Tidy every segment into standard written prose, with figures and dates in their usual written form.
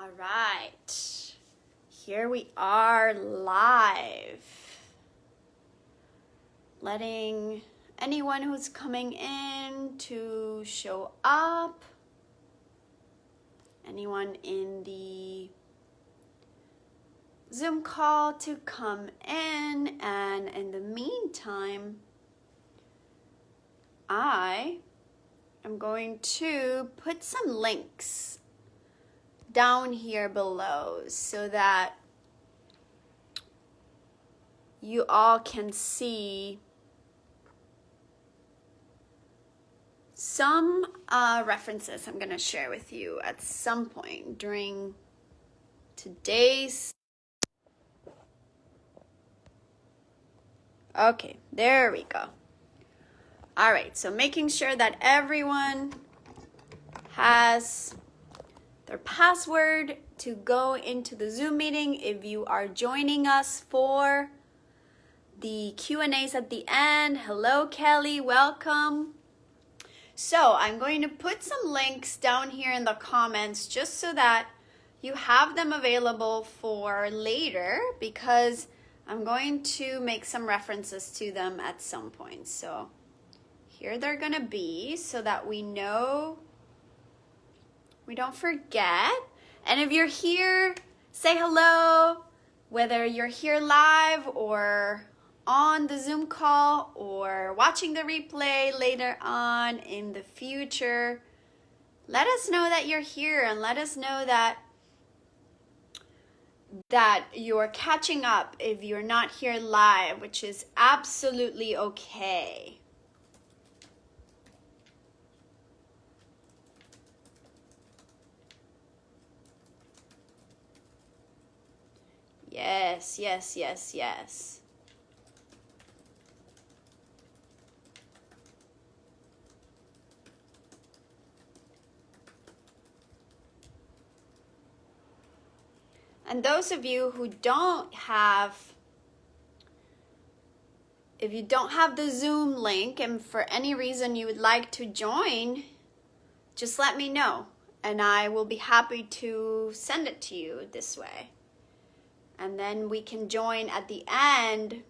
All right, here we are live. Letting anyone who's coming in to show up. Anyone in the Zoom call to come in, and in the meantime, I am going to put some links down here below so that you all can see some references I'm going to share with you at some point during today's. Okay, there we go. All right, so making sure that everyone has their password to go into the Zoom meeting. If you are joining us for the Q&As at the end, hello Kelly, welcome. So I'm going to put some links down here in the comments just so that you have them available for later, because I'm going to make some references to them at some point. So here they're gonna be so that we know, we don't forget. And if you're here, say hello, whether you're here live or on the Zoom call or watching the replay later on in the future. Let us know that you're here, and let us know that you're catching up if you're not here live, which is absolutely okay. Yes, yes, yes, yes. And those of you who don't have, if you don't have the Zoom link and for any reason you would like to join, just let me know and I will be happy to send it to you this way. And then we can join at the end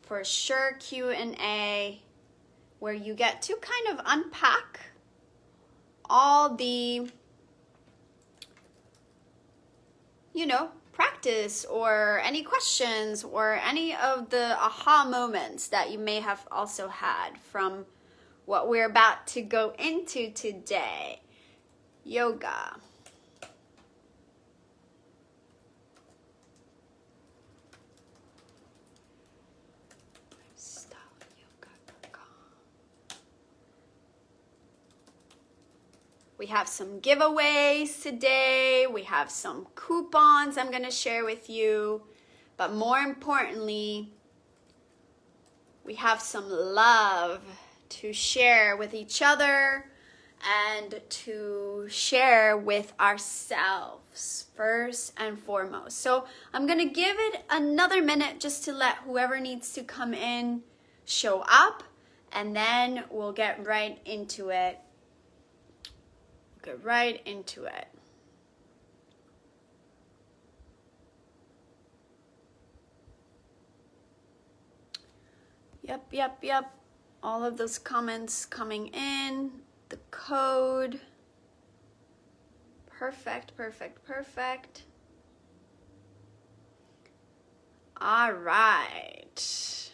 for sure Q&A, where you get to kind of unpack all the, practice or any questions or any of the aha moments that you may have also had from what we're about to go into today. Yoga. We have some giveaways today. We have some coupons I'm going to share with you. But more importantly, we have some love to share with each other and to share with ourselves first and foremost. So I'm going to give it another minute just to let whoever needs to come in show up, and then we'll get right into it. Get right into it. Yep. All of those comments coming in. The code. Perfect. All right.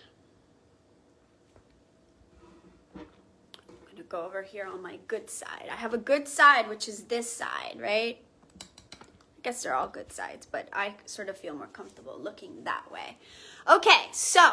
Go over here on my good side. I have a good side, which is this side, right? I guess they're all good sides, but I sort of feel more comfortable looking that way. Okay, so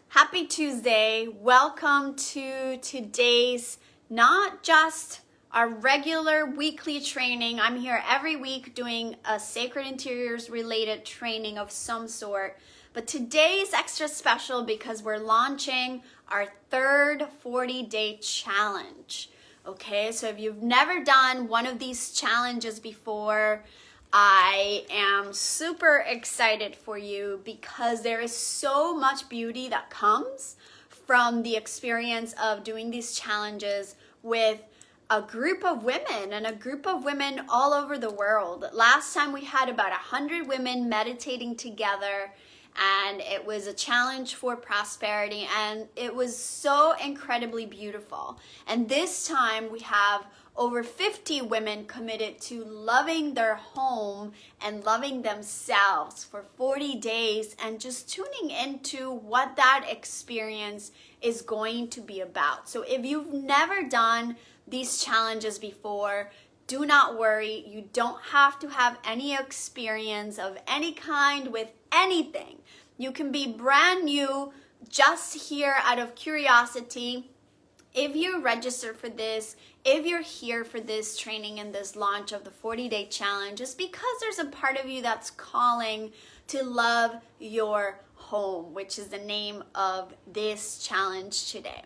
happy Tuesday. Welcome to today's, not just our regular weekly training. I'm here every week doing a Sacred Interiors related training of some sort. But today is extra special because we're launching our third 40-day challenge. Okay, so if you've never done one of these challenges before, I am super excited for you because there is so much beauty that comes from the experience of doing these challenges with a group of women and a group of women all over the world. Last time we had about 100 women meditating together, and it was a challenge for prosperity, and it was so incredibly beautiful. And this time we have over 50 women committed to loving their home and loving themselves for 40 days and just tuning into what that experience is going to be about. So if you've never done these challenges before, do not worry. You don't have to have any experience of any kind with anything. You can be brand new, just here out of curiosity. If you register for this, if you're here for this training and this launch of the 40-day challenge, it's because there's a part of you that's calling to love your home, which is the name of this challenge today.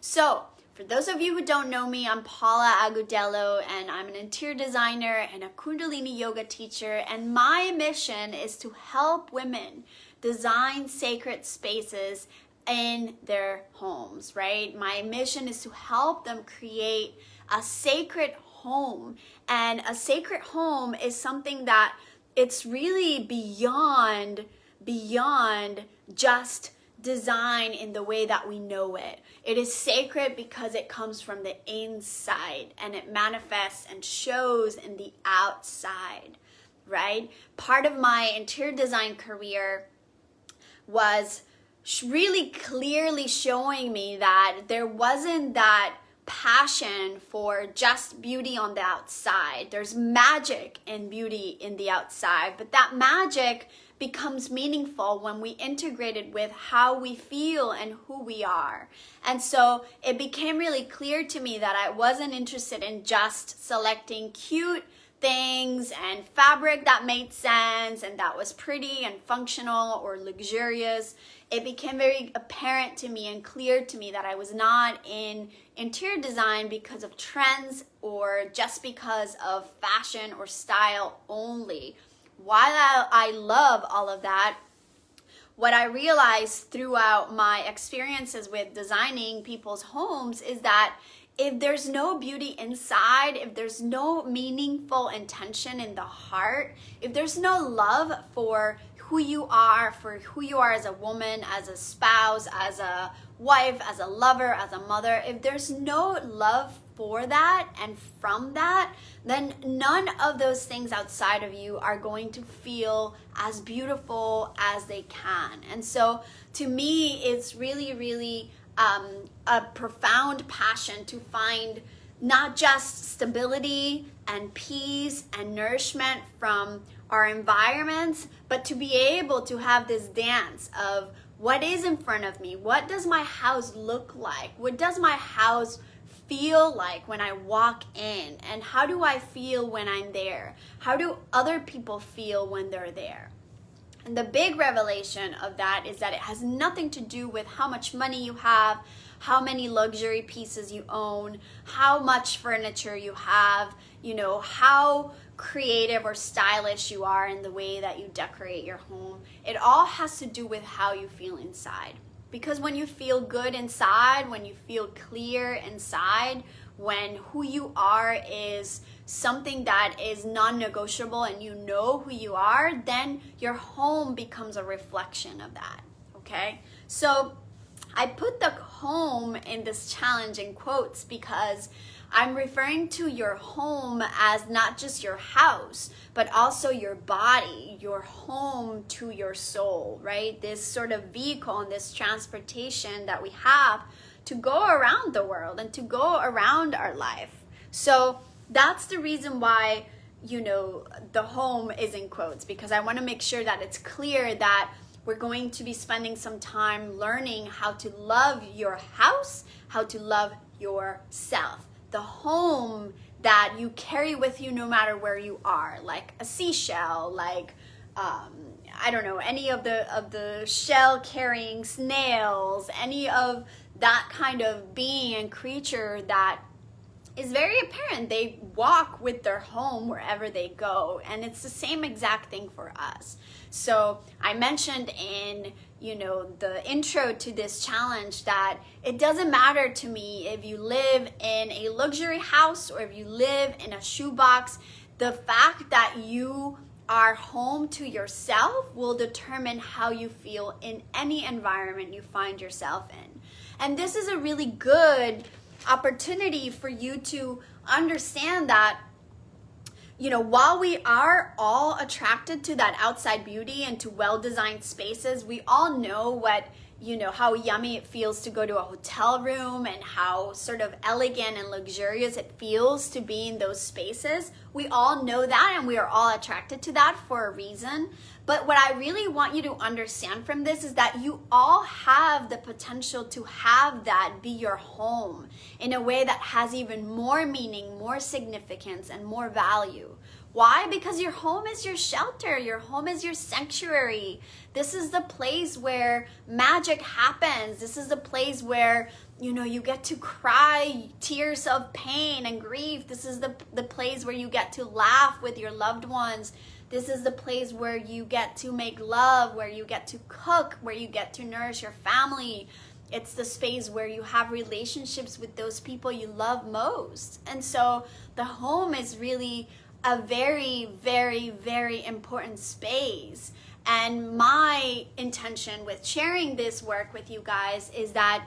So, for those of you who don't know me, I'm Paula Agudelo, and I'm an interior designer and a Kundalini yoga teacher, and my mission is to help women design sacred spaces in their homes, right? My mission is to help them create a sacred home. And a sacred home is something that it's really beyond just design in the way that we know it. It is sacred because it comes from the inside and it manifests and shows in the outside, right? Part of my interior design career was really clearly showing me that there wasn't that passion for just beauty on the outside. There's magic in beauty in the outside, but that magic becomes meaningful when we integrate it with how we feel and who we are. And so it became really clear to me that I wasn't interested in just selecting cute things and fabric that made sense and that was pretty and functional or luxurious. It became very apparent to me and clear to me that I was not in interior design because of trends or just because of fashion or style only. While I love all of that, what I realized throughout my experiences with designing people's homes is that if there's no beauty inside, if there's no meaningful intention in the heart, if there's no love for who you are as a woman, as a spouse, as a wife, as a lover, as a mother, if there's no love for that and from that, then none of those things outside of you are going to feel as beautiful as they can. And so to me, it's really a profound passion to find not just stability and peace and nourishment from our environments, but to be able to have this dance of what is in front of me. What does my house look like? What does my house feel like when I walk in? And how do I feel when I'm there? How do other people feel when they're there? And the big revelation of that is that it has nothing to do with how much money you have, how many luxury pieces you own, how much furniture you have, how creative or stylish you are in the way that you decorate your home. It all has to do with how you feel inside. Because when you feel good inside, when you feel clear inside, when who you are is something that is non-negotiable and you know who you are, then your home becomes a reflection of that, okay? So I put the home in this challenge in quotes because I'm referring to your home as not just your house, but also your body, your home to your soul, right? This sort of vehicle and this transportation that we have to go around the world and to go around our life. So that's the reason why, the home is in quotes, because I want to make sure that it's clear that we're going to be spending some time learning how to love your house, how to love yourself. The home that you carry with you no matter where you are, like a seashell, like any of the shell carrying snails, any of that kind of being and creature that is very apparent. They walk with their home wherever they go, and it's the same exact thing for us. So I mentioned in, the intro to this challenge that it doesn't matter to me if you live in a luxury house or if you live in a shoebox. The fact that you are home to yourself will determine how you feel in any environment you find yourself in. And this is a really good opportunity for you to understand that, while we are all attracted to that outside beauty and to well-designed spaces, we all know how yummy it feels to go to a hotel room and how sort of elegant and luxurious it feels to be in those spaces. We all know that, and we are all attracted to that for a reason. But what I really want you to understand from this is that you all have the potential to have that be your home in a way that has even more meaning, more significance, and more value. Why? Because your home is your shelter. Your home is your sanctuary. This is the place where magic happens. This is the place where, you get to cry tears of pain and grief. This is the place where you get to laugh with your loved ones. This is the place where you get to make love, where you get to cook, where you get to nourish your family. It's the space where you have relationships with those people you love most. And so the home is really a very, very, very important space. And my intention with sharing this work with you guys is that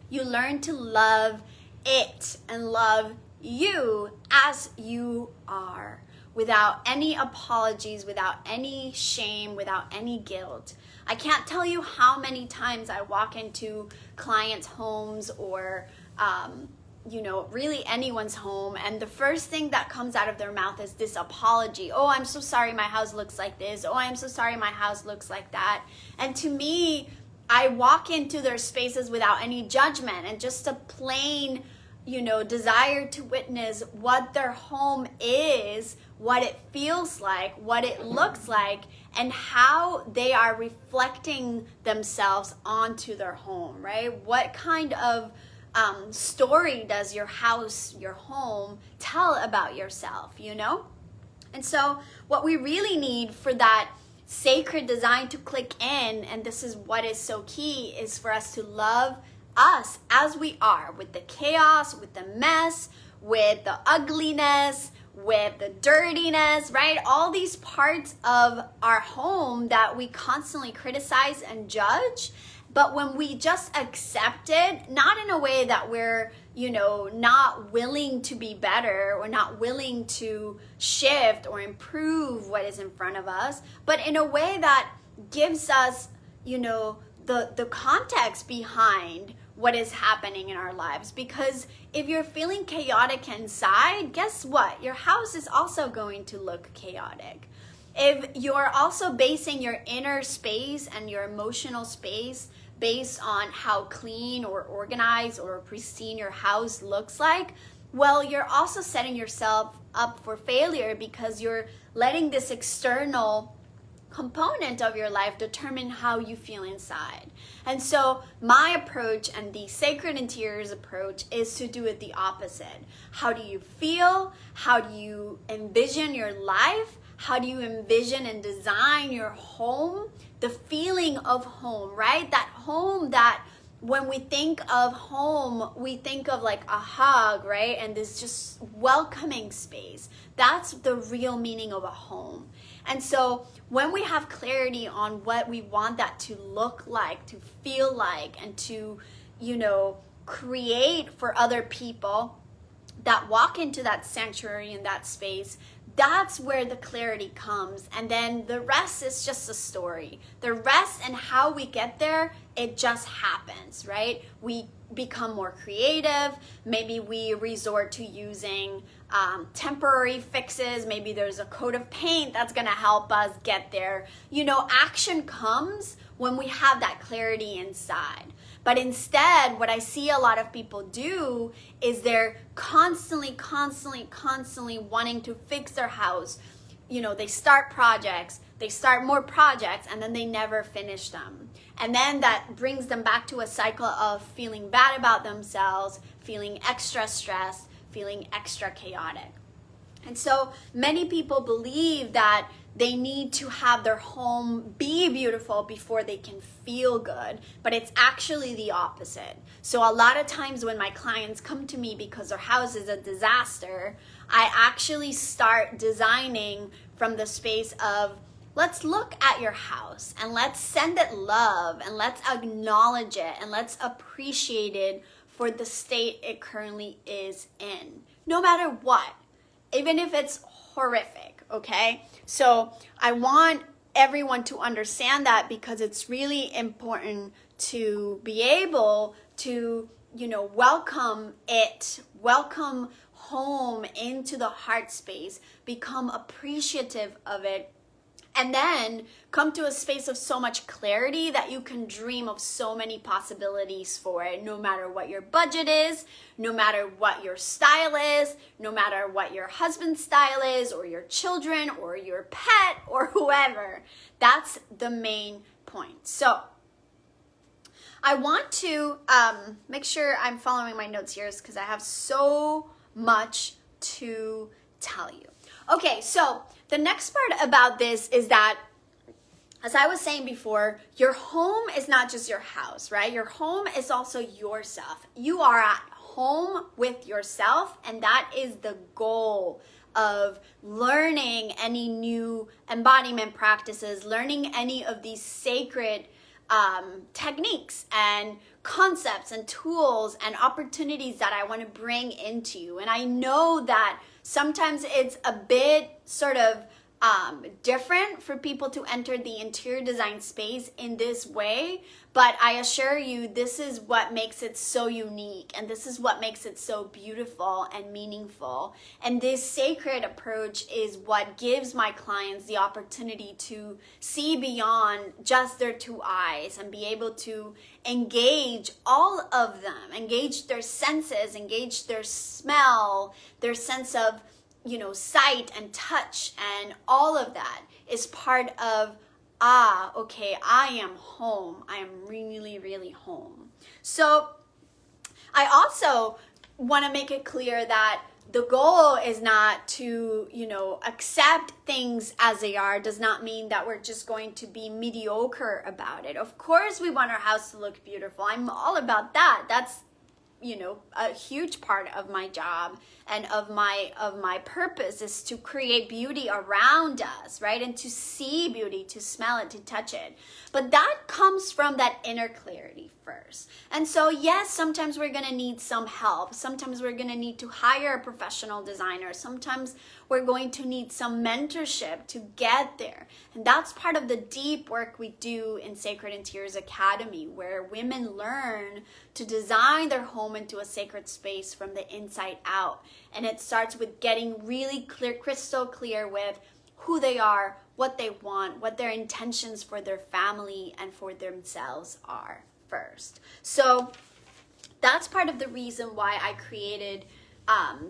you learn to love it and love you as you are, without any apologies, without any shame, without any guilt. I can't tell you how many times I walk into clients' homes or really anyone's home, and the first thing that comes out of their mouth is this apology. Oh, I'm so sorry my house looks like this. Oh, I'm so sorry my house looks like that. And to me, I walk into their spaces without any judgment and just a plain, desire to witness what their home is, what it feels like, what it looks like, and how they are reflecting themselves onto their home, right? What kind of story does your house, your home, tell about yourself, And so what we really need for that sacred design to click in, and this is what is so key, is for us to love us as we are, with the chaos, with the mess, with the ugliness, with the dirtiness, right? All these parts of our home that we constantly criticize and judge. But when we just accept it, not in a way that we're, not willing to be better or not willing to shift or improve what is in front of us, but in a way that gives us, the context behind what is happening in our lives. Because if you're feeling chaotic inside, guess what? Your house is also going to look chaotic. If you're also basing your inner space and your emotional space based on how clean or organized or pristine your house looks like, well, you're also setting yourself up for failure because you're letting this external component of your life determine how you feel inside. And so my approach, and the Sacred Interiors approach, is to do it the opposite. How do you feel? How do you envision your life? How do you envision and design your home? The feeling of home, right? That home that when we think of home, we think of like a hug, right? And this just welcoming space. That's the real meaning of a home. And so when we have clarity on what we want that to look like, to feel like, and to, create for other people that walk into that sanctuary in that space, that's where the clarity comes. And then the rest is just a story. The rest and how we get there, it just happens, right? We become more creative. Maybe we resort to using temporary fixes. Maybe there's a coat of paint that's going to help us get there. Action comes when we have that clarity inside. But instead, what I see a lot of people do is they're constantly wanting to fix their house. They start projects, they start more projects, and then they never finish them. And then that brings them back to a cycle of feeling bad about themselves, feeling extra stressed, feeling extra chaotic. And so many people believe that they need to have their home be beautiful before they can feel good, but it's actually the opposite. So a lot of times when my clients come to me because their house is a disaster, I actually start designing from the space of, let's look at your house and let's send it love and let's acknowledge it and let's appreciate it for the state it currently is in, no matter what. Even if it's horrific, okay? So I want everyone to understand that, because it's really important to be able to, welcome home into the heart space, become appreciative of it, and then come to a space of so much clarity that you can dream of so many possibilities for it, no matter what your budget is, no matter what your style is, no matter what your husband's style is, or your children, or your pet, or whoever. That's the main point. So I want to make sure I'm following my notes here, because I have so much to tell you. Okay, so the next part about this is that, as I was saying before, your home is not just your house, right? Your home is also yourself. You are at home with yourself, and that is the goal of learning any new embodiment practices, learning any of these sacred techniques and concepts and tools and opportunities that I want to bring into you. And I know that sometimes it's a bit sort of different for people to enter the interior design space in this way, but I assure you, this is what makes it so unique, and this is what makes it so beautiful and meaningful. And this sacred approach is what gives my clients the opportunity to see beyond just their two eyes and be able to engage all of them, engage their senses, engage their smell, their sense of sight and touch, and all of that is part of, okay, I am home. I am really, really home. So I also want to make it clear that the goal is not to, accept things as they are. Does not mean that we're just going to be mediocre about it. Of course, we want our house to look beautiful. I'm all about that. That's a huge part of my job and of my purpose is to create beauty around us, right? And to see beauty, to smell it, to touch it. But that comes from that inner clarity first. And so, yes, sometimes we're going to need some help. Sometimes we're going to need to hire a professional designer. Sometimes we're going to need some mentorship to get there. And that's part of the deep work we do in Sacred Interiors Academy, where women learn to design their home into a sacred space from the inside out. And it starts with getting really clear, crystal clear with who they are, what they want, what their intentions for their family and for themselves are first. So that's part of the reason why I created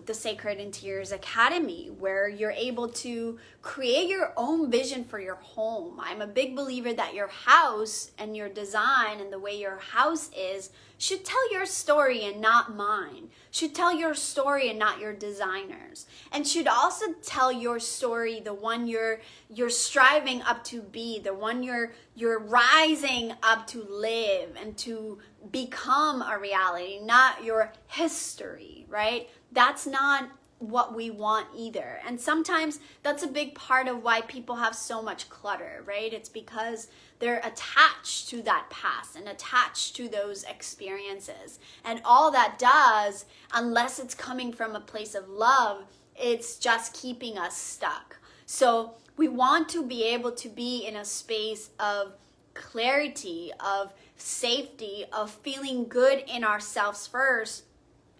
the Sacred Interiors Academy, where you're able to create your own vision for your home. I'm a big believer that your house and your design and the way your house is should tell your story and not mine. Should tell your story and not your designer's. And should also tell your story, the one you're striving up to be, the one you're rising up to live and to become a reality, not your history, right? That's not what we want either. And sometimes that's a big part of why people have so much clutter, right? It's because they're attached to that past and attached to those experiences. And all that does, unless it's coming from a place of love, it's just keeping us stuck. So we want to be able to be in a space of clarity, of safety, of feeling good in ourselves first,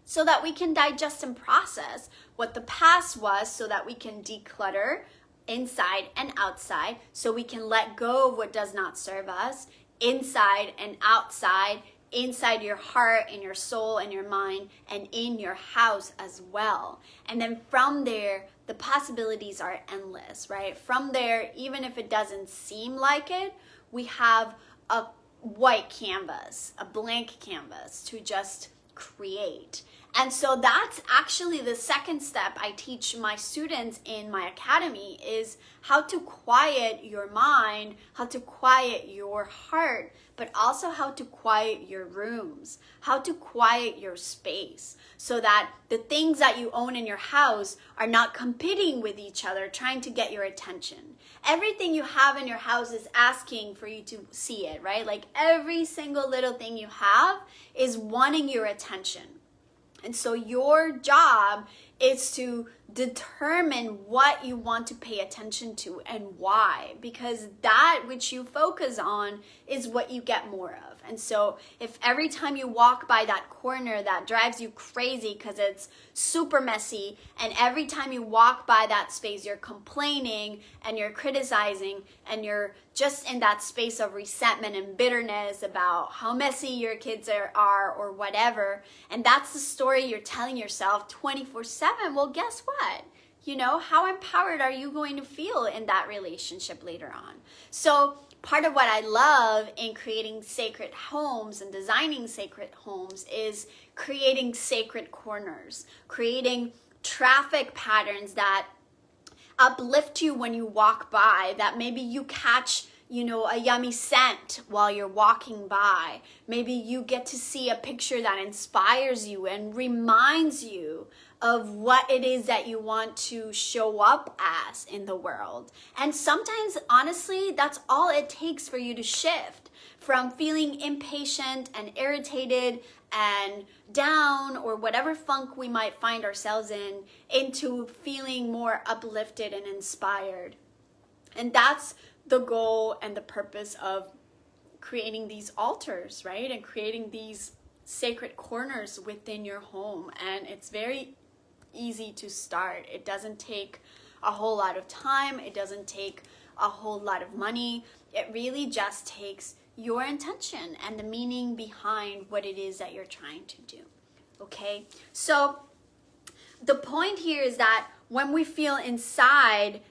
so that we can digest and process what the past was, so that we can declutter inside and outside, so we can let go of what does not serve us, inside and outside, inside your heart and your soul and your mind, and in your house as well. And then from there, the possibilities are endless, right? From there, even if it doesn't seem like it, we have a white canvas, a blank canvas to just create. And so that's actually the second step I teach my students in my academy, is how to quiet your mind, how to quiet your heart, but also how to quiet your rooms, how to quiet your space, so that the things that you own in your house are not competing with each other, trying to get your attention. Everything you have in your house is asking for you to see it, right? Like every single little thing you have is wanting your attention. And so your job is to determine what you want to pay attention to and why, because that which you focus on is what you get more of. And so if every time you walk by that corner that drives you crazy because it's super messy, and every time you walk by that space you're complaining and you're criticizing and you're just in that space of resentment and bitterness about how messy your kids are or whatever, and that's the story you're telling yourself 24/7, well, guess what? You know, how empowered are you going to feel in that relationship later on? So part of what I love in creating sacred homes and designing sacred homes is creating sacred corners, creating traffic patterns that uplift you when you walk by, that maybe you catch, you know, a yummy scent while you're walking by. Maybe you get to see a picture that inspires you and reminds you of what it is that you want to show up as in the world. And sometimes, honestly, that's all it takes for you to shift from feeling impatient and irritated and down, or whatever funk we might find ourselves in, into feeling more uplifted and inspired. And that's the goal and the purpose of creating these altars, right? And creating these sacred corners within your home. And it's very easy to start. It doesn't take a whole lot of time. It doesn't take a whole lot of money. It really just takes your intention and the meaning behind what it is that you're trying to do. Okay? So the point here is that when we feel inside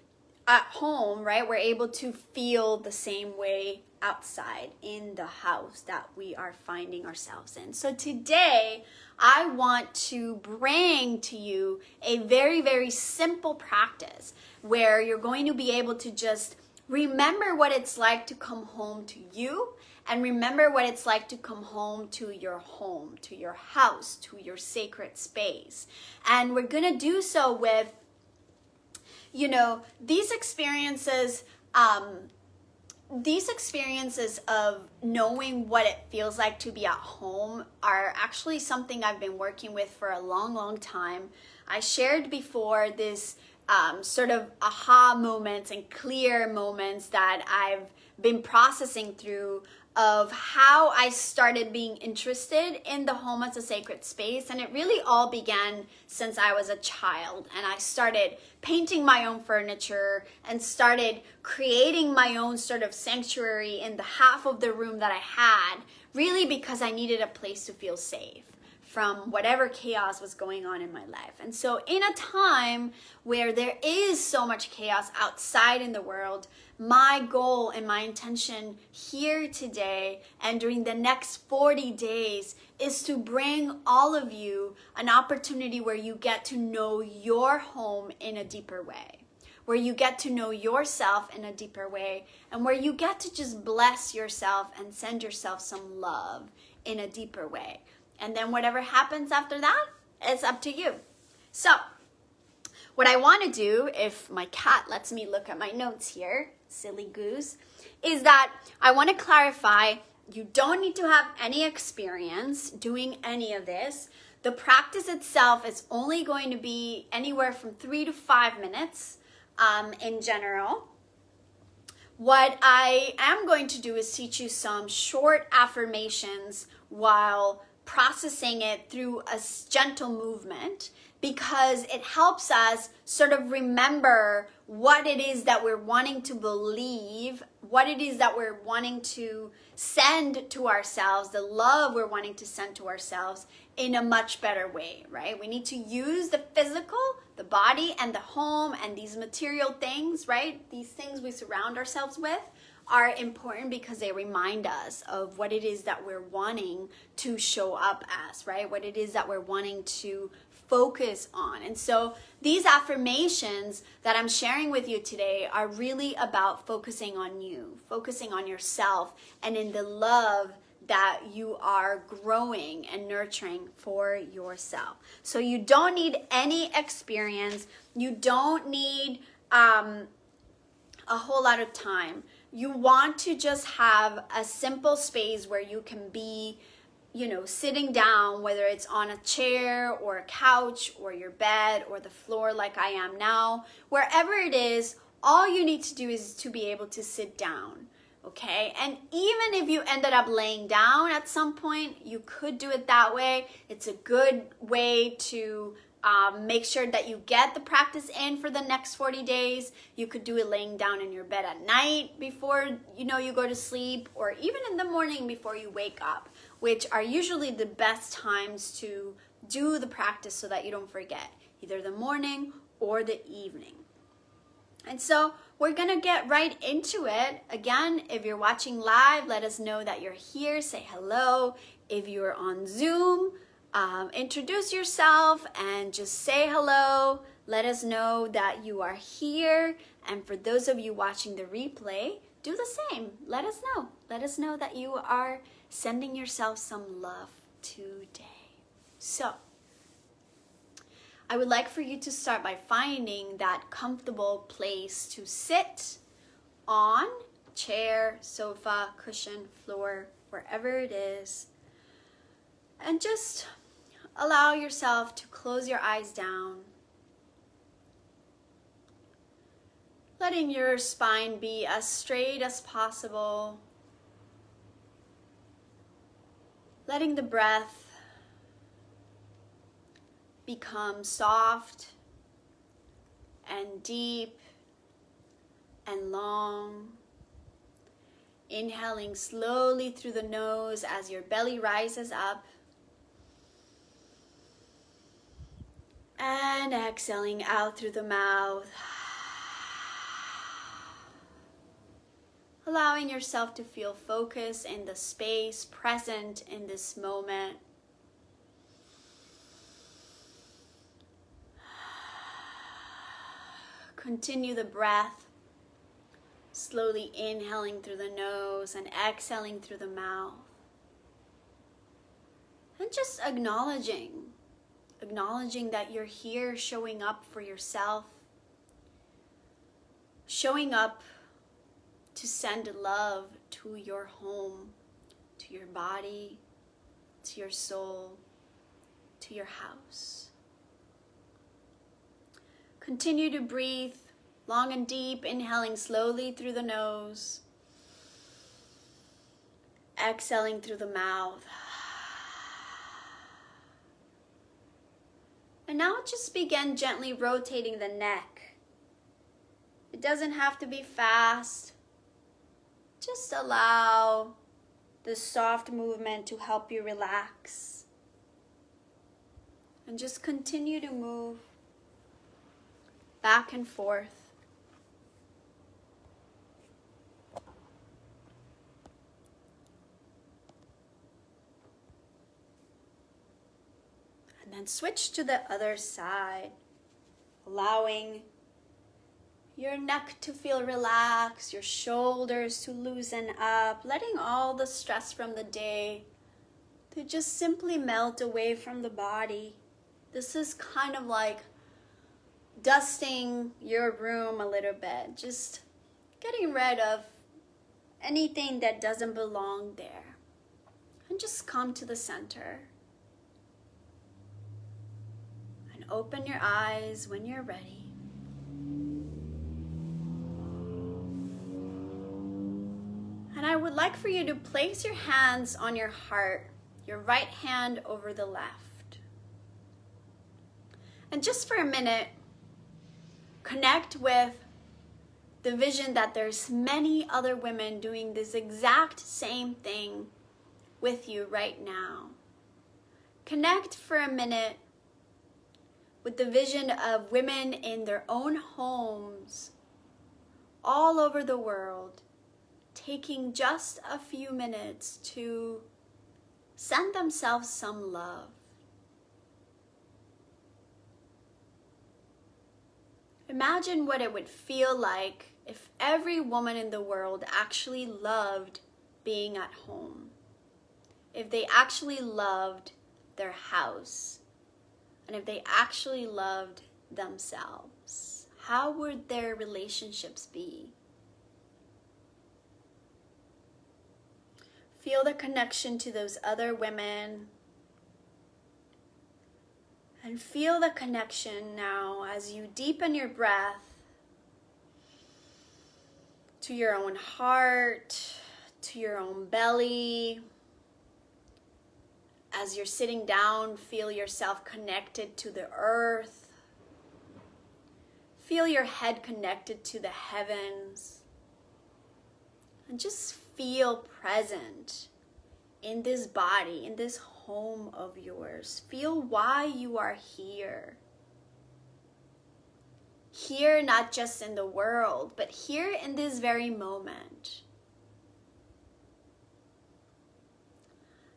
at home, right, we're able to feel the same way outside in the house that we are finding ourselves in. So today, I want to bring to you a very, very simple practice where you're going to be able to just remember what it's like to come home to you, and remember what it's like to come home, to your house, to your sacred space. And we're going to do so with, you know, these experiences of knowing what it feels like to be at home are actually something I've been working with for a long, long time. I shared before this sort of aha moments and clear moments that I've been processing through, of how I started being interested in the home as a sacred space. And it really all began since I was a child, and I started painting my own furniture and started creating my own sort of sanctuary in the half of the room that I had, really because I needed a place to feel safe from whatever chaos was going on in my life. And so in a time where there is so much chaos outside in the world, my goal and my intention here today and during the next 40 days is to bring all of you an opportunity where you get to know your home in a deeper way, where you get to know yourself in a deeper way, and where you get to just bless yourself and send yourself some love in a deeper way. And then whatever happens after that, it's up to you. So what I want to do, if my cat lets me look at my notes here, silly goose, is that I want to clarify, you don't need to have any experience doing any of this. The practice itself is only going to be anywhere from 3 to 5 minutes in general. What I am going to do is teach you some short affirmations while processing it through a gentle movement, because it helps us sort of remember what it is that we're wanting to believe, what it is that we're wanting to send to ourselves, the love we're wanting to send to ourselves in a much better way, right? We need to use the physical, the body, and the home, and these material things, right? These things we surround ourselves with are important because they remind us of what it is that we're wanting to show up as, right? What it is that we're wanting to focus on. And so these affirmations that I'm sharing with you today are really about focusing on you, focusing on yourself, and in the love that you are growing and nurturing for yourself. So you don't need any experience. You don't need a whole lot of time. You want to just have a simple space where you can be, sitting down, whether it's on a chair or a couch or your bed or the floor like I am now. Wherever it is, all you need to do is to be able to sit down. Okay, and even if you ended up laying down at some point, you could do it that way. It's a good way to make sure that you get the practice in for the next 40 days. You could do it laying down in your bed at night before you go to sleep, or even in the morning before you wake up, which are usually the best times to do the practice so that you don't forget, either the morning or the evening. And so we're going to get right into it. Again, if you're watching live, let us know that you're here. Say hello. If you're on Zoom, introduce yourself and just say hello. Let us know that you are here. And for those of you watching the replay, do the same. Let us know. Let us know that you are sending yourself some love today. So, I would like for you to start by finding that comfortable place to sit on, chair, sofa, cushion, floor, wherever it is. And just allow yourself to close your eyes down. Letting your spine be as straight as possible. Letting the breath become soft and deep and long. Inhaling slowly through the nose as your belly rises up. And exhaling out through the mouth. Allowing yourself to feel focused in the space, present in this moment. Continue the breath, slowly inhaling through the nose and exhaling through the mouth. And just acknowledging that you're here, showing up for yourself, showing up to send love to your home, to your body, to your soul, to your house. Continue to breathe long and deep, inhaling slowly through the nose, exhaling through the mouth. And now just begin gently rotating the neck. It doesn't have to be fast. Just allow the soft movement to help you relax. And just continue to move back and forth. And then switch to the other side, allowing your neck to feel relaxed, your shoulders to loosen up, letting all the stress from the day to just simply melt away from the body. This is kind of like dusting your room a little bit, just getting rid of anything that doesn't belong there. And just come to the center. And open your eyes when you're ready. And I would like for you to place your hands on your heart, your right hand over the left. And just for a minute, connect with the vision that there's many other women doing this exact same thing with you right now. Connect for a minute with the vision of women in their own homes all over the world, taking just a few minutes to send themselves some love. Imagine what it would feel like if every woman in the world actually loved being at home. If they actually loved their house. And if they actually loved themselves. How would their relationships be? Feel the connection to those other women. And feel the connection now as you deepen your breath to your own heart, to your own belly. As you're sitting down, feel yourself connected to the earth. Feel your head connected to the heavens. And just feel present in this body, in this home of yours. Feel why you are here. Here, not just in the world, but here in this very moment.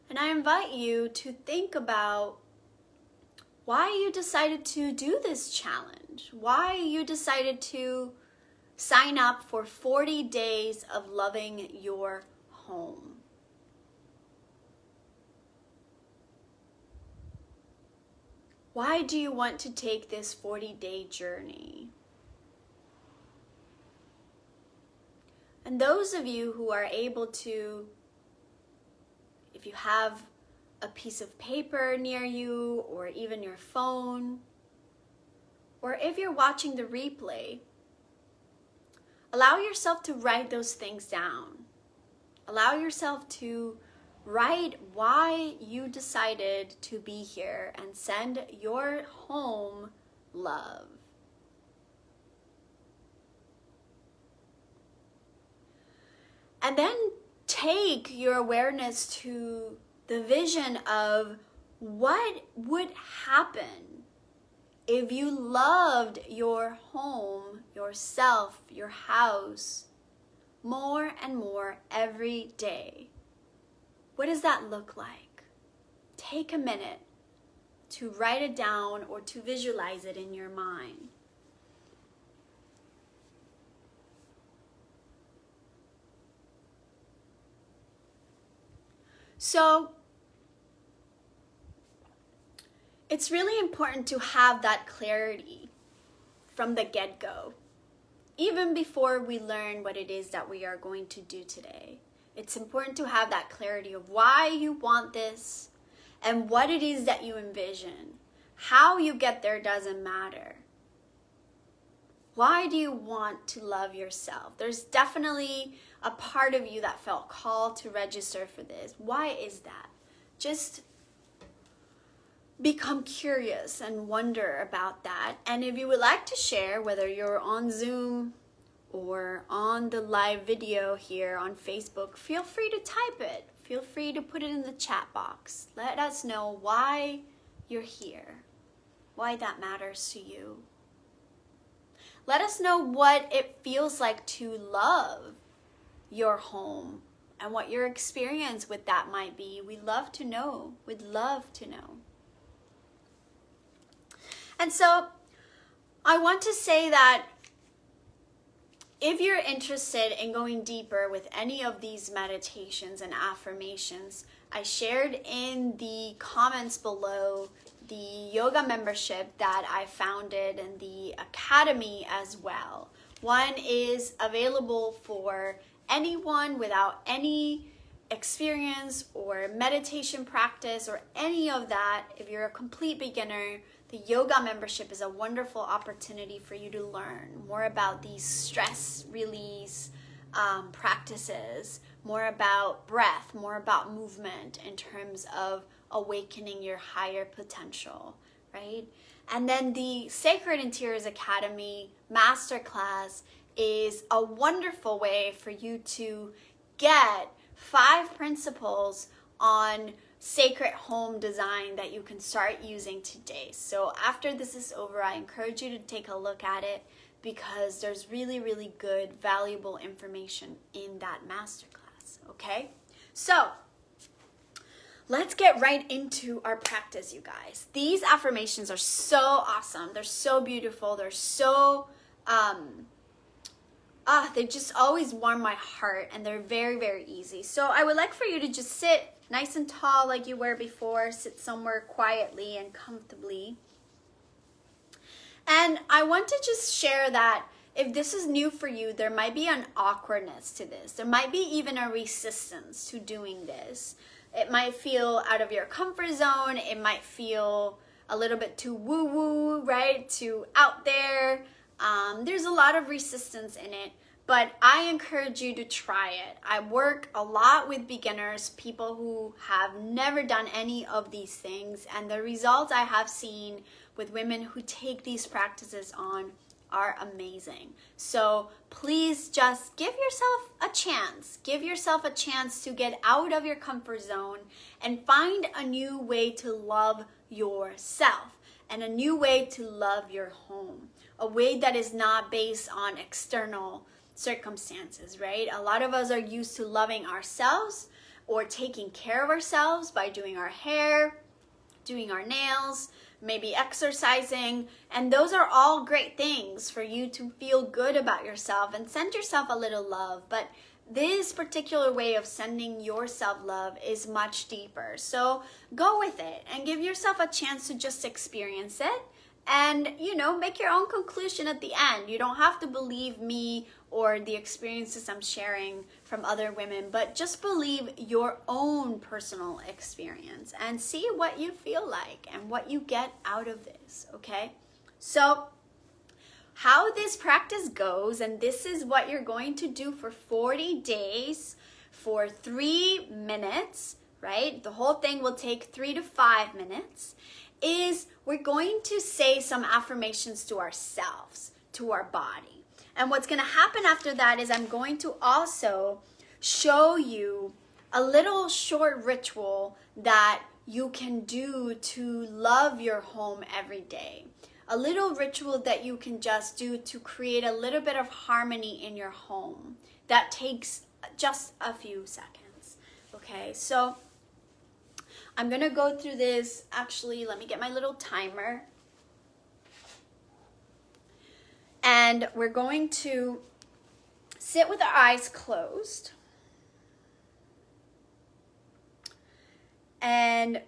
And I invite you to think about why you decided to do this challenge, why you decided to sign up for 40 days of loving your home. Why do you want to take this 40-day journey? And those of you who are able to, if you have a piece of paper near you or even your phone, or if you're watching the replay, allow yourself to write those things down. Allow yourself to write why you decided to be here and send your home love. And then take your awareness to the vision of what would happen if you loved your home, yourself, your house more and more every day. What does that look like? Take a minute to write it down or to visualize it in your mind. So, it's really important to have that clarity from the get-go, even before we learn what it is that we are going to do today. It's important to have that clarity of why you want this and what it is that you envision. How you get there doesn't matter. Why do you want to love yourself? There's definitely a part of you that felt called to register for this. Why is that? Just become curious and wonder about that. And if you would like to share, whether you're on Zoom or on the live video here on Facebook, feel free to type it. Feel free to put it in the chat box. Let us know why you're here, why that matters to you. Let us know what it feels like to love your home and what your experience with that might be. We'd love to know. We'd love to know. And so I want to say that if you're interested in going deeper with any of these meditations and affirmations, I shared in the comments below the yoga membership that I founded and the academy as well. One is available for anyone without any experience or meditation practice or any of that. If you're a complete beginner, the yoga membership is a wonderful opportunity for you to learn more about these stress release practices, more about breath, more about movement in terms of awakening your higher potential, right? And then the Sacred Interiors Academy Masterclass is a wonderful way for you to get 5 principles on sacred home design that you can start using today. So after this is over, I encourage you to take a look at it, because there's really, really good, valuable information in that masterclass, okay? So, let's get right into our practice, you guys. These affirmations are so awesome. They're so beautiful. They're so, they just always warm my heart, and they're very, very easy. So I would like for you to just sit nice and tall like you were before. Sit somewhere quietly and comfortably. And I want to just share that if this is new for you, there might be an awkwardness to this. There might be even a resistance to doing this. It might feel out of your comfort zone. It might feel a little bit too woo-woo, right? Too out there. There's a lot of resistance in it, but I encourage you to try it. I work a lot with beginners, people who have never done any of these things, and the results I have seen with women who take these practices on are amazing. So please just give yourself a chance. Give yourself a chance to get out of your comfort zone and find a new way to love yourself and a new way to love your home. A way that is not based on external circumstances, right? A lot of us are used to loving ourselves or taking care of ourselves by doing our hair, doing our nails, maybe exercising, and those are all great things for you to feel good about yourself and send yourself a little love. But this particular way of sending yourself love is much deeper. So go with it and give yourself a chance to just experience it and, make your own conclusion at the end. You don't have to believe me or the experiences I'm sharing from other women, but just believe your own personal experience and see what you feel like and what you get out of this, okay? So how this practice goes, and this is what you're going to do for 40 days for 3 minutes, right? The whole thing will take 3 to 5 minutes, is we're going to say some affirmations to ourselves, to our body. And what's going to happen after that is I'm going to also show you a little short ritual that you can do to love your home every day. A little ritual that you can just do to create a little bit of harmony in your home. That takes just a few seconds. Okay, so I'm going to go through this. Actually, let me get my little timer. And we're going to sit with our eyes closed. And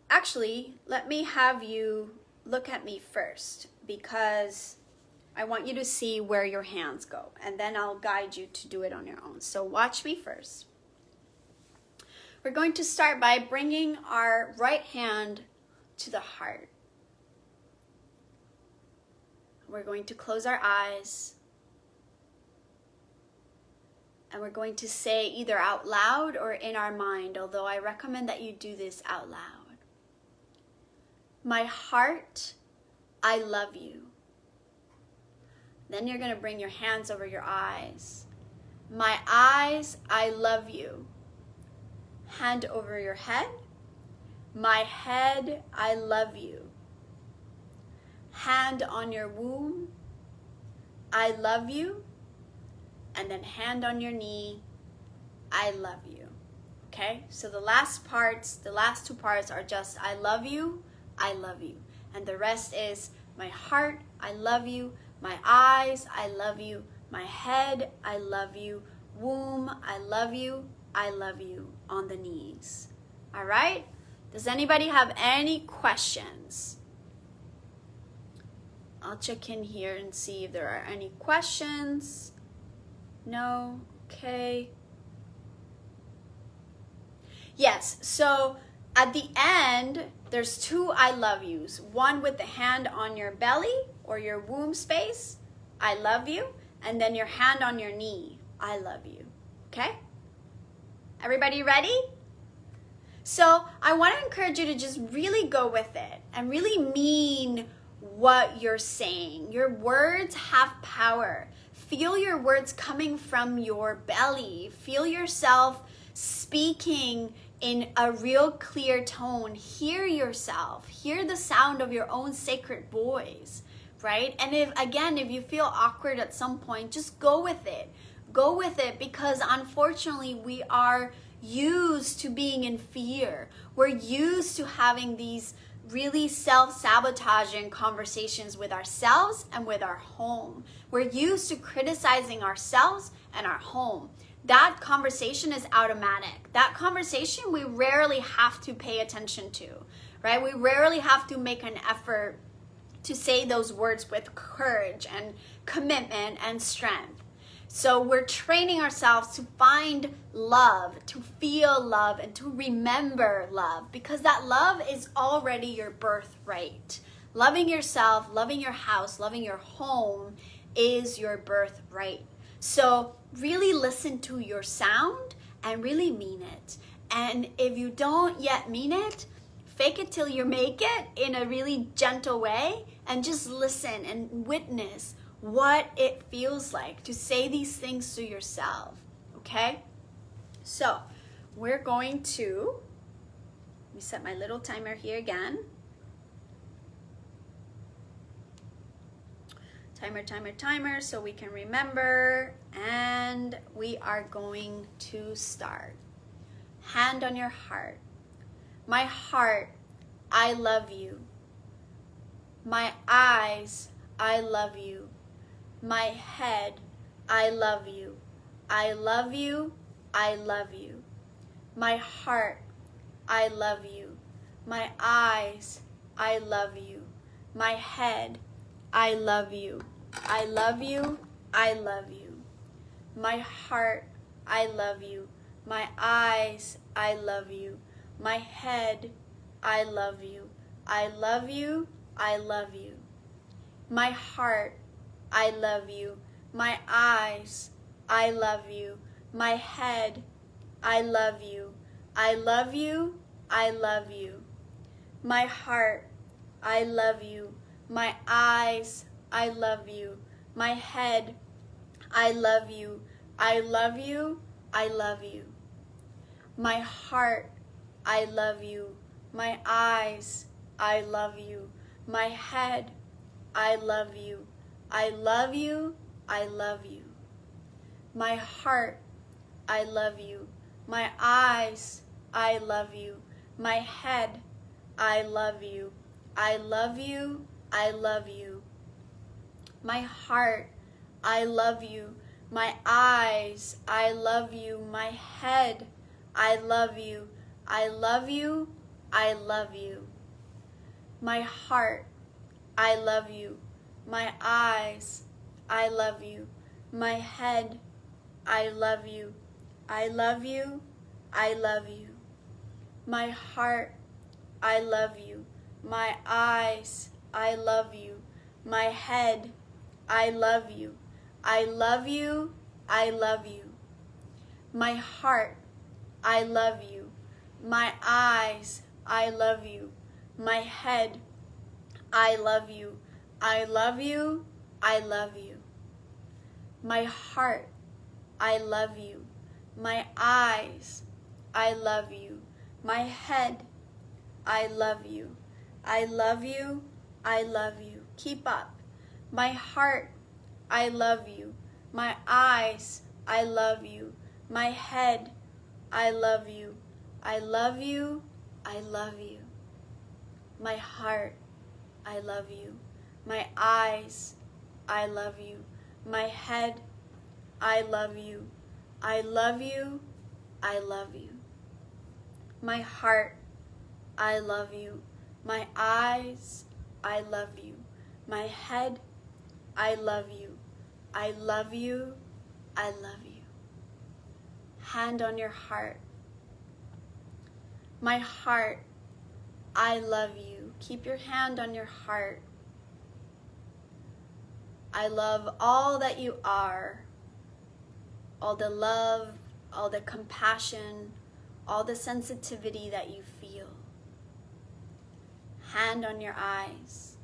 actually, let me have you look at me first, because I want you to see where your hands go. And then I'll guide you to do it on your own. So watch me first. We're going to start by bringing our right hand to the heart. We're going to close our eyes. And we're going to say either out loud or in our mind, although I recommend that you do this out loud. My heart, I love you. Then you're going to bring your hands over your eyes. My eyes, I love you. Hand over your head. My head, I love you. Hand on your womb. I love you. And then hand on your knee. I love you. Okay? So the last two parts are just I love you, I love you. And the rest is my heart, I love you. My eyes, I love you. My head, I love you. Womb, I love you. I love you on the knees. All right? Does anybody have any questions? I'll check in here and see if there are any questions. No? Okay. Yes, so at the end, there's 2 I love yous. One with the hand on your belly or your womb space, I love you. And then your hand on your knee, I love you. Okay? Everybody ready? So I want to encourage you to just really go with it and really mean what you're saying. Your words have power. Feel your words coming from your belly. Feel yourself speaking in a real clear tone. Hear yourself. Hear the sound of your own sacred voice. right? And if you feel awkward at some point, just go with it. Go with it, because unfortunately we are used to being in fear. We're used to having these really self-sabotaging conversations with ourselves and with our home. We're used to criticizing ourselves and our home. That conversation is automatic. That conversation we rarely have to pay attention to, right? We rarely have to make an effort to say those words with courage and commitment and strength. So we're training ourselves to find love, to feel love, and to remember love, because that love is already your birthright. Loving yourself, loving your house, loving your home is your birthright. So really listen to your sound and really mean it. And if you don't yet mean it, fake it till you make it in a really gentle way, and just listen and witness what it feels like to say these things to yourself, okay? So we're going to, let me set my little timer here again. Timer, so we can remember, and we are going to start. Hand on your heart. My heart, I love you. My eyes, I love you. My head, I love you. I love you, I love you. My heart, I love you. My eyes, I love you. My head, I love you. I love you, I love you. My heart, I love you. My eyes, I love you. My head, I love you. I love you, I love you. My heart, I love you. My eyes, I love you. My head, I love you. I love you, I love you. My heart, I love you. My eyes, I love you. My head, I love you. I love you, I love you. My heart, I love you. My eyes, I love you. My head, I love you. I love you, I love you. My heart, I love you. My eyes, I love you. My head, I love you. I love you, I love you. My heart, I love you. My eyes, I love you. My head, I love you. I love you, I love you. My heart, I love you. My eyes, I love you. My head, I love you. I love you, I love you. My heart, I love you. My eyes, I love you. My head, I love you. I love you, I love you. My heart, I love you. My eyes, I love you. My head, I love you. I love you, I love you. My heart, I love you. My eyes, I love you. My head, I love you. I love you, I love you. Keep up. My heart, I love you. My eyes, I love you. My head, I love you. I love you, I love you. My heart, I love you. My eyes, I love you. My head, I love you. I love you, I love you. My heart, I love you. My eyes, I love you. My head, I love you. I love you, I love you. Hand on your heart. My heart, I love you. Keep your hand on your heart. I love all that you are. All the love, all the compassion, all the sensitivity that you feel. Hand on your eyes.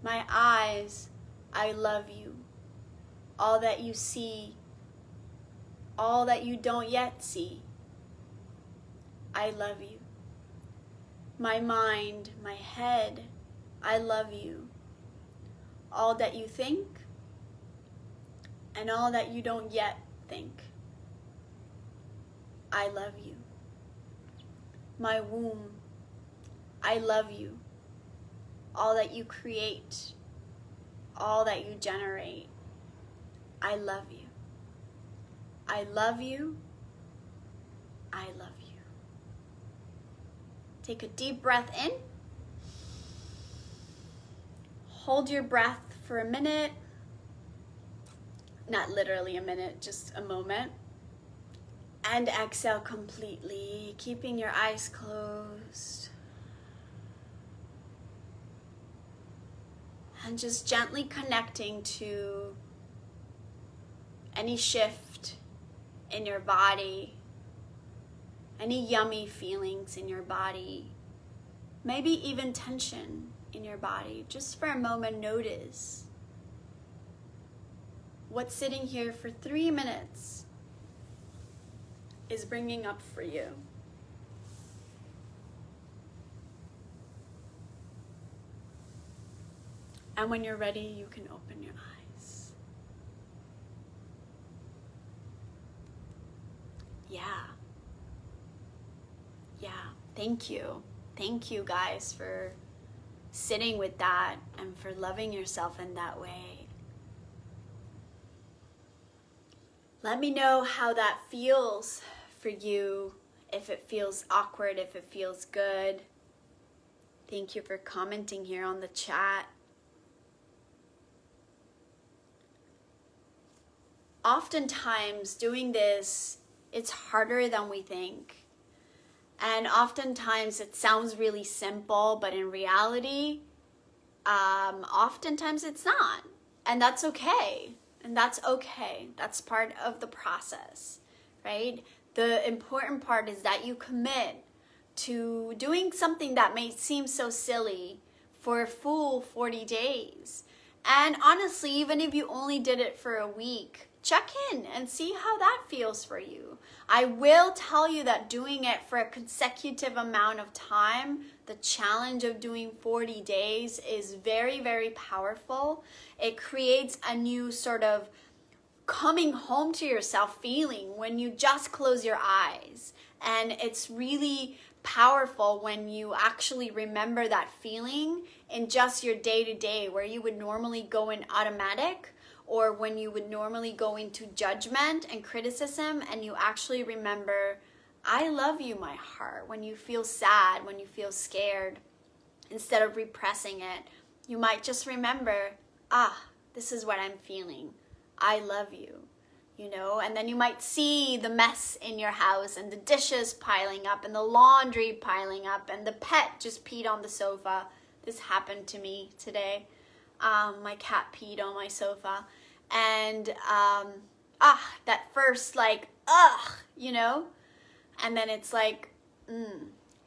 My eyes, I love you. All that you see, all that you don't yet see, I love you. My mind, my head, I love you. all that you think, and all that you don't yet think. I love you. My womb, I love you. All that you create, all that you generate, I love you. I love you. I love you. Take a deep breath in. Hold your breath for a minute. Not literally a minute, just a moment. And exhale completely, keeping your eyes closed. And just gently connecting to any shift in your body, any yummy feelings in your body, maybe even tension in your body. Just for a moment, notice what's sitting here for 3 minutes is bringing up for you. And when you're ready, you can open your eyes. Yeah. Thank you. Thank you guys for sitting with that and for loving yourself in that way. Let me know how that feels for you, if it feels awkward, if it feels good. Thank you for commenting here on the chat. Oftentimes doing this, it's harder than we think. And oftentimes it sounds really simple, but in reality, oftentimes it's not. And that's okay. That's part of the process, right? The important part is that you commit to doing something that may seem so silly for a full 40 days. And honestly, even if you only did it for a week, check in and see how that feels for you. I will tell you that doing it for a consecutive amount of time, the challenge of doing 40 days is very, very powerful. It creates a new sort of coming home to yourself feeling when you just close your eyes. And it's really powerful when you actually remember that feeling in just your day-to-day, where you would normally go in automatic, or when you would normally go into judgment and criticism, and you actually remember, I love you, my heart. When you feel sad, when you feel scared, instead of repressing it, you might just remember, this is what I'm feeling. I love you, and then you might see the mess in your house and the dishes piling up and the laundry piling up and the pet just peed on the sofa. This happened to me today. My cat peed on my sofa, and that first and then it's like,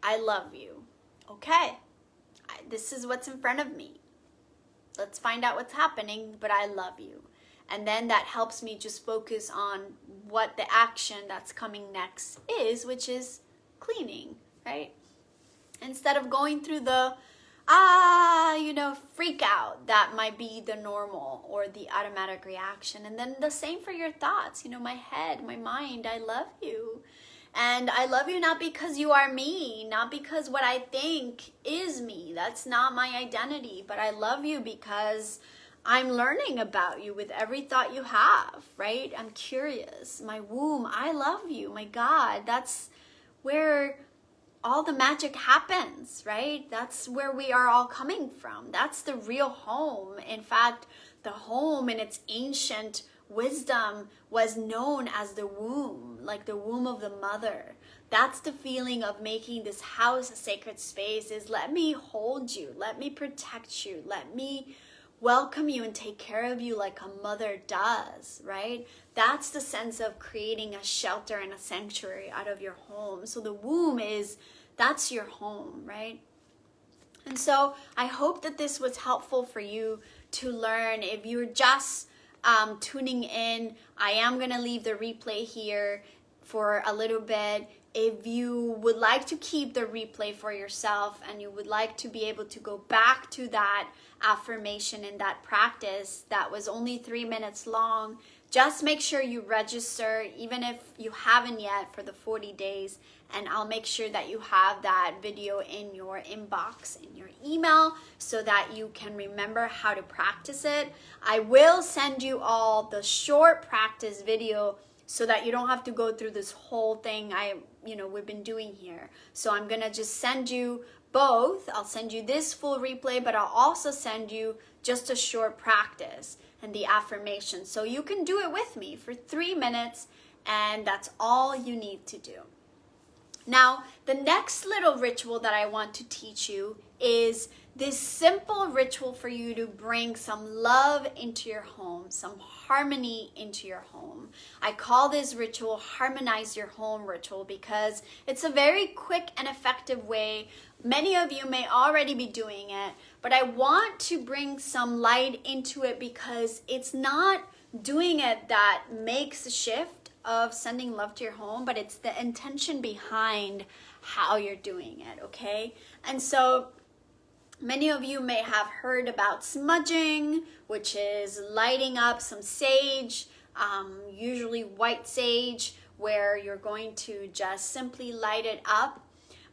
I love you. Okay, this is what's in front of me. Let's find out what's happening, but I love you. And then that helps me just focus on what the action that's coming next is, which is cleaning, right? Instead of going through the freak out that might be the normal or the automatic reaction. And then the same for your thoughts, my head, my mind, I love you. And I love you not because you are me, not because what I think is me. That's not my identity. But I love you because I'm learning about you with every thought you have, right? I'm curious. My womb, I love you. My God, that's where all the magic happens, right? That's where we are all coming from. That's the real home. In fact, the home in its ancient wisdom was known as the womb, like the womb of the mother. That's the feeling of making this house a sacred space, is let me hold you, let me protect you, let me welcome you and take care of you like a mother does, right? That's the sense of creating a shelter and a sanctuary out of your home. So the womb that's your home, right? And so I hope that this was helpful for you to learn. If you're just tuning in, I am going to leave the replay here for a little bit. If you would like to keep the replay for yourself and you would like to be able to go back to that affirmation and that practice that was only 3 minutes long, just make sure you register, even if you haven't yet, for the 40 days. And I'll make sure that you have that video in your inbox, in your email, so that you can remember how to practice it. I will send you all the short practice video so that you don't have to go through this whole thing we've been doing here. So I'm gonna just send you both. I'll send you this full replay, but I'll also send you just a short practice and the affirmation. So you can do it with me for 3 minutes, and that's all you need to do. Now, the next little ritual that I want to teach you is this simple ritual for you to bring some love into your home, some harmony into your home. I call this ritual Harmonize Your Home ritual because it's a very quick and effective way. Many of you may already be doing it, but I want to bring some light into it because it's not doing it that makes a shift of sending love to your home, but it's the intention behind how you're doing it, okay? And so many of you may have heard about smudging, which is lighting up some sage, usually white sage, where you're going to just simply light it up.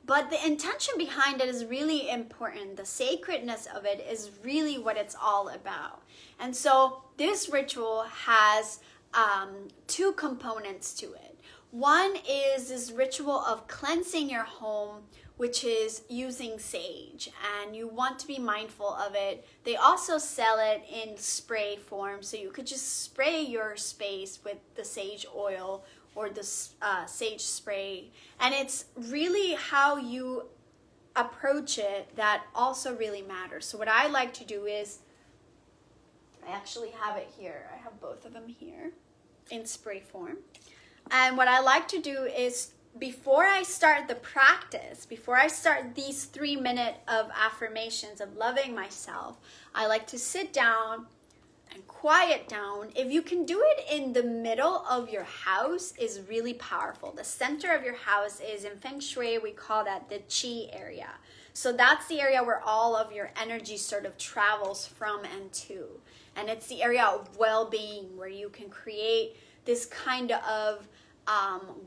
But the intention behind it is really important. The sacredness of it is really what it's all about. And so this ritual has 2 components to it. One is this ritual of cleansing your home, which is using sage, and you want to be mindful of it. They also sell it in spray form, so you could just spray your space with the sage oil or the sage spray. And it's really how you approach it that also really matters. So what I like to do is, I actually have it here. I have both of them here in spray form. And what I like to do is, before I start the practice, before I start these 3 minutes of affirmations of loving myself, I like to sit down and quiet down. If you can do it in the middle of your house, is really powerful. The center of your house is, in Feng Shui, we call that the Qi area. So that's the area where all of your energy sort of travels from and to. And it's the area of well-being where you can create this kind of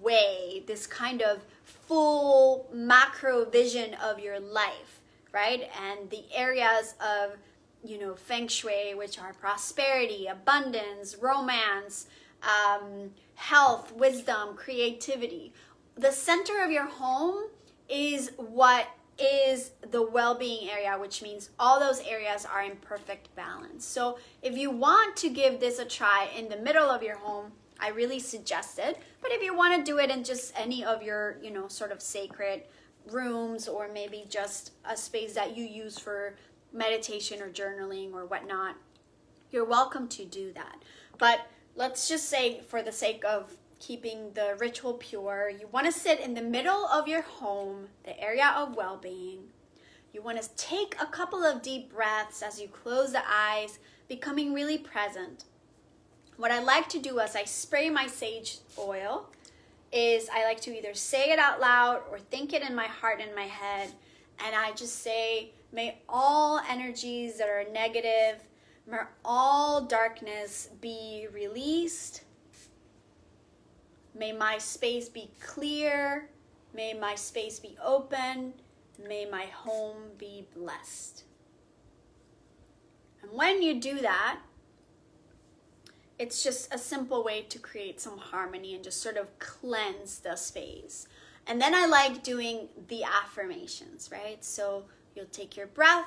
way, this kind of full macro vision of your life, right? And the areas of, Feng Shui, which are prosperity, abundance, romance, health, wisdom, creativity. The center of your home is what is the well-being area, which means all those areas are in perfect balance. So if you want to give this a try in the middle of your home, I really suggest it. But if you want to do it in just any of your, sort of sacred rooms, or maybe just a space that you use for meditation or journaling or whatnot, you're welcome to do that. But let's just say, for the sake of keeping the ritual pure, you want to sit in the middle of your home, the area of well-being. You want to take a couple of deep breaths as you close the eyes, becoming really present. What I like to do as I spray my sage oil is I like to either say it out loud or think it in my heart and my head. And I just say, may all energies that are negative, may all darkness be released. May my space be clear. May my space be open. May my home be blessed. And when you do that, it's just a simple way to create some harmony and just sort of cleanse the space. And then I like doing the affirmations, right? So you'll take your breath,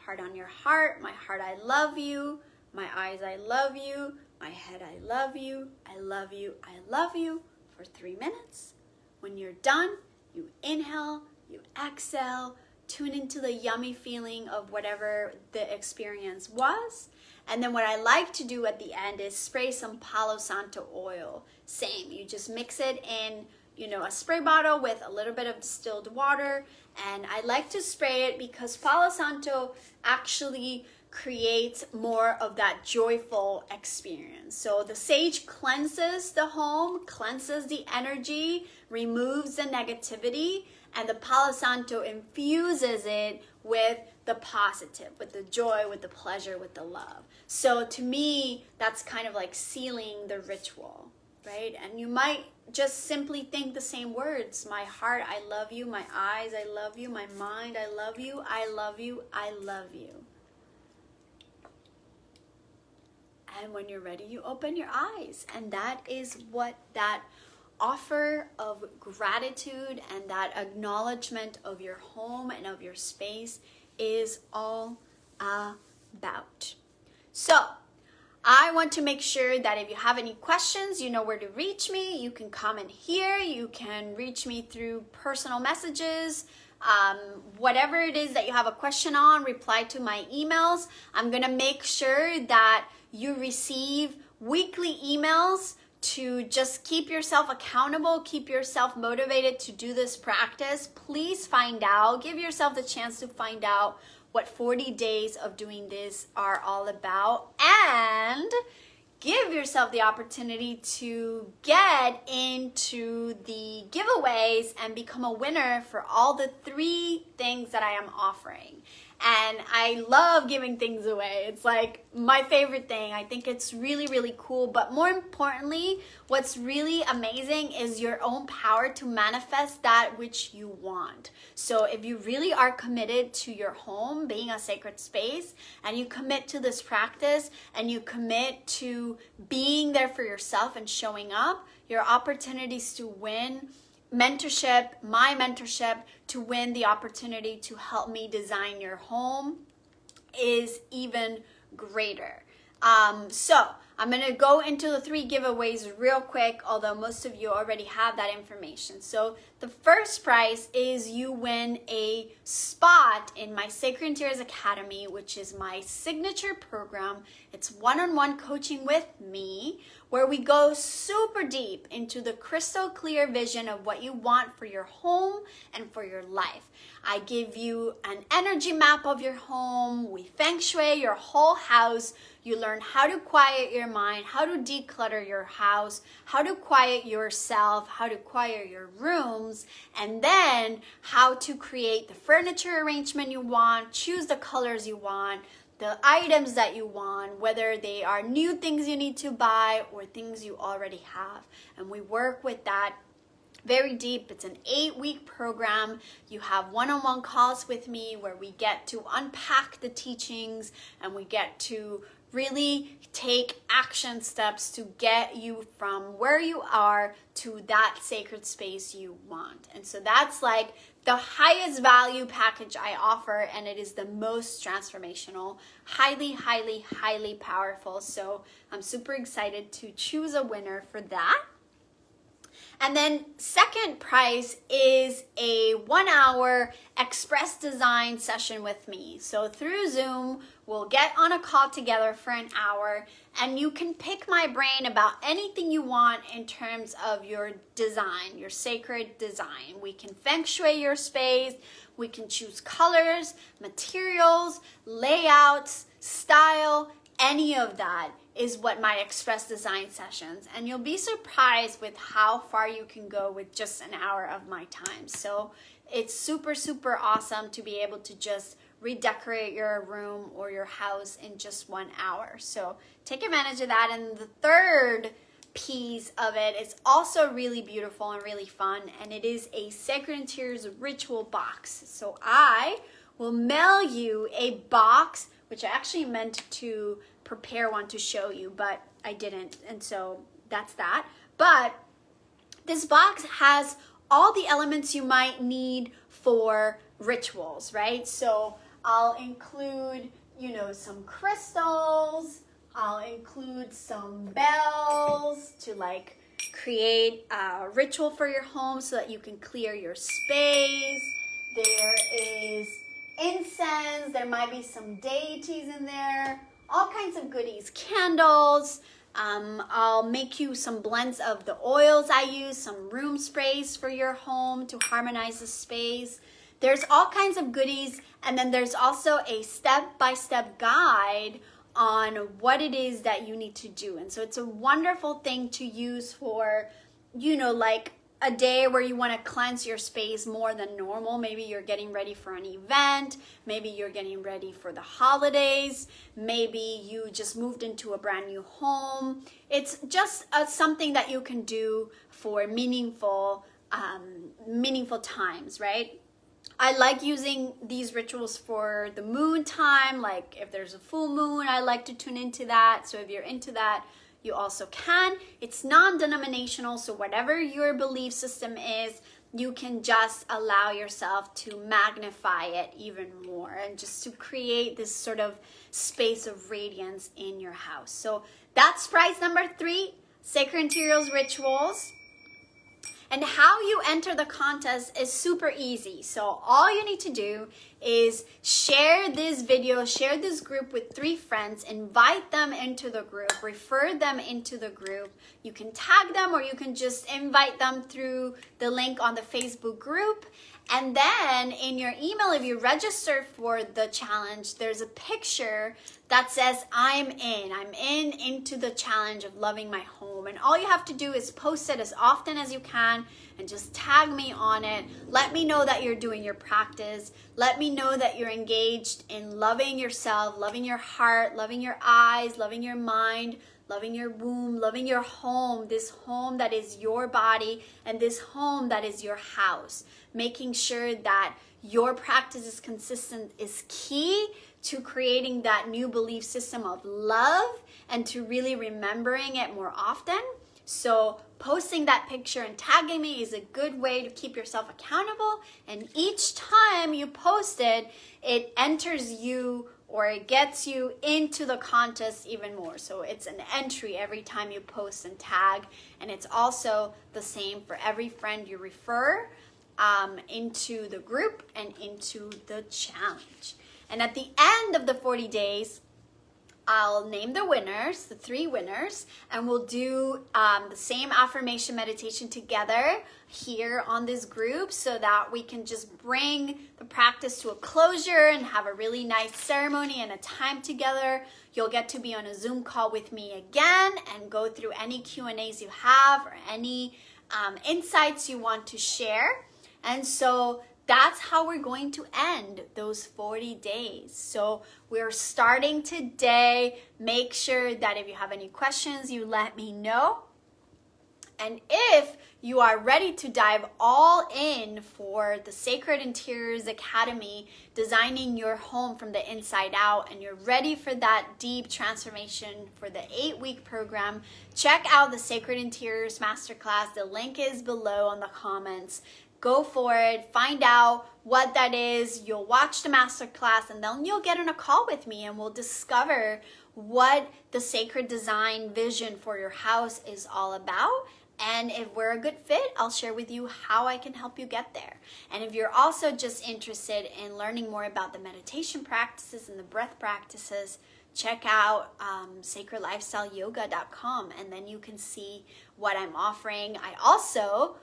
heart on your heart, my heart, I love you, my eyes, I love you, my head, I love you, I love you, I love you, for 3 minutes. When you're done, you inhale, you exhale, tune into the yummy feeling of whatever the experience was. And then what I like to do at the end is spray some Palo Santo oil. Same, you just mix it in, a spray bottle with a little bit of distilled water. And I like to spray it because Palo Santo actually creates more of that joyful experience. So the sage cleanses the home, cleanses the energy, removes the negativity, and the Palo Santo infuses it with the positive, with the joy, with the pleasure, with the love. So to me, that's kind of like sealing the ritual, right? And you might just simply think the same words. My heart, I love you. My eyes, I love you. My mind, I love you. I love you. I love you. And when you're ready, you open your eyes. And that is what that offer of gratitude and that acknowledgement of your home and of your space is all about. So I want to make sure that if you have any questions, you know where to reach me. You can comment here. You can reach me through personal messages. Whatever it is that you have a question on, reply to my emails. I'm going to make sure that you receive weekly emails to just keep yourself accountable, keep yourself motivated to do this practice. Please find out, give yourself the chance to find out what 40 days of doing this are all about, and give yourself the opportunity to get into the giveaways and become a winner for all the 3 things that I am offering. And I love giving things away. It's like my favorite thing. I think it's really, really cool. But more importantly, what's really amazing is your own power to manifest that which you want. So if you really are committed to your home being a sacred space, and you commit to this practice, and you commit to being there for yourself and showing up, your opportunities to win mentorship, my mentorship, to win the opportunity to help me design your home is even greater. So I'm going to go into the 3 giveaways real quick, although most of you already have that information. So the first prize is you win a spot in my Sacred Interiors Academy, which is my signature program. It's one-on-one coaching with me, where we go super deep into the crystal clear vision of what you want for your home and for your life. I give you an energy map of your home. We feng shui your whole house. You learn how to quiet your mind, how to declutter your house, how to quiet yourself, how to quiet your rooms, and then how to create the furniture arrangement you want, choose the colors you want, the items that you want, whether they are new things you need to buy or things you already have. And we work with that very deep. It's an 8-week program. You have one-on-one calls with me where we get to unpack the teachings, and we get to really take action steps to get you from where you are to that sacred space you want. And so that's like the highest value package I offer, and it is the most transformational, highly, highly, highly powerful. So I'm super excited to choose a winner for that. And then second prize is a 1-hour express design session with me. So through Zoom, we'll get on a call together for an hour, and you can pick my brain about anything you want in terms of your design, your sacred design. We can feng shui your space. We can choose colors, materials, layouts, style, any of that is what my express design sessions, and you'll be surprised with how far you can go with just an hour of my time. So it's super, super awesome to be able to just redecorate your room or your house in just 1 hour. So take advantage of that. And the third piece of it is also really beautiful and really fun, and it is a Sacred Interiors ritual box. So I will mail you a box, which I actually meant to prepare one to show you, but I didn't, and so that's that. But this box has all the elements you might need for rituals, right? So I'll include, some crystals. I'll include some bells to like create a ritual for your home so that you can clear your space. There is incense. There might be some deities in there. All kinds of goodies, candles. I'll make you some blends of the oils I use, some room sprays for your home to harmonize the space. There's all kinds of goodies, and then there's also a step-by-step guide on what it is that you need to do. And so it's a wonderful thing to use for, like a day where you want to cleanse your space more than normal. Maybe you're getting ready for an event. Maybe you're getting ready for the holidays. Maybe you just moved into a brand new home. It's just something that you can do for meaningful times, right? I like using these rituals for the moon time. Like if there's a full moon, I like to tune into that. So if you're into that, you also can. It's non-denominational, so whatever your belief system is, you can just allow yourself to magnify it even more and just to create this sort of space of radiance in your house. So that's prize number 3, Sacred Interiors Rituals. And how you enter the contest is super easy. So all you need to do is share this video, share this group with 3 friends, invite them into the group, refer them into the group. You can tag them or you can just invite them through the link on the Facebook group. And then in your email, if you register for the challenge, there's a picture that says, I'm into the challenge of loving my home. And all you have to do is post it as often as you can and just tag me on it. Let me know that you're doing your practice. Let me know that you're engaged in loving yourself, loving your heart, loving your eyes, loving your mind, loving your womb, loving your home, this home that is your body and this home that is your house. Making sure that your practice is consistent is key to creating that new belief system of love and to really remembering it more often. So posting that picture and tagging me is a good way to keep yourself accountable. And each time you post it, it enters you or it gets you into the contest even more. So it's an entry every time you post and tag. And it's also the same for every friend you refer into the group and into the challenge. And at the end of the 40 days, I'll name the winners, the 3 winners, and we'll do the same affirmation meditation together here on this group so that we can just bring the practice to a closure and have a really nice ceremony and a time together. You'll get to be on a Zoom call with me again and go through any Q&As you have or any insights you want to share. And so that's how we're going to end those 40 days. So we're starting today. Make sure that if you have any questions, you let me know. And if you are ready to dive all in for the Sacred Interiors Academy, designing your home from the inside out, and you're ready for that deep transformation for the 8-week program, check out the Sacred Interiors Masterclass. The link is below on the comments. Go for it, find out what that is. You'll watch the masterclass and then you'll get on a call with me and we'll discover what the sacred design vision for your house is all about. And if we're a good fit, I'll share with you how I can help you get there. And if you're also just interested in learning more about the meditation practices and the breath practices, check out sacredlifestyleyoga.com and then you can see what I'm offering. I also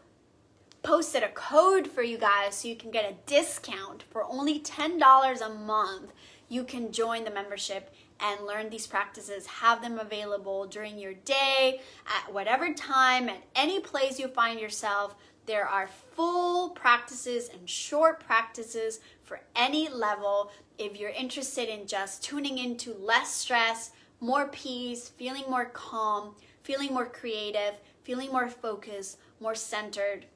posted a code for you guys so you can get a discount for only $10 a month. You can join the membership and learn these practices, have them available during your day, at whatever time, at any place you find yourself. There are full practices and short practices for any level. If you're interested in just tuning into less stress, more peace, feeling more calm, feeling more creative, feeling more focused, more centered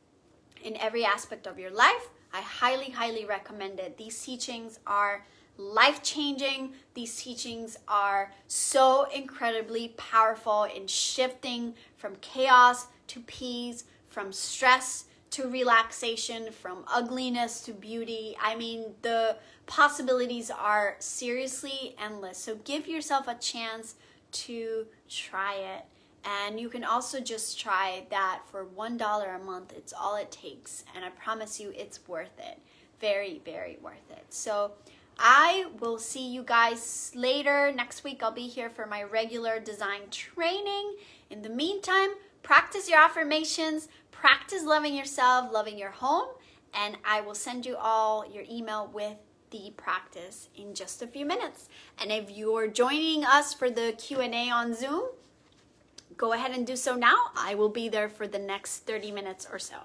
in every aspect of your life, I highly, highly recommend it. These teachings are life-changing. These teachings are so incredibly powerful in shifting from chaos to peace, from stress to relaxation, from ugliness to beauty. I mean, the possibilities are seriously endless. So give yourself a chance to try it. And you can also just try that for $1 a month. It's all it takes. And I promise you it's worth it. Very, very worth it. So I will see you guys later. Next week I'll be here for my regular design training. In the meantime, practice your affirmations, practice loving yourself, loving your home, and I will send you all your email with the practice in just a few minutes. And if you're joining us for the Q&A on Zoom, go ahead and do so now. I will be there for the next 30 minutes or so.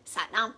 Sat Nam.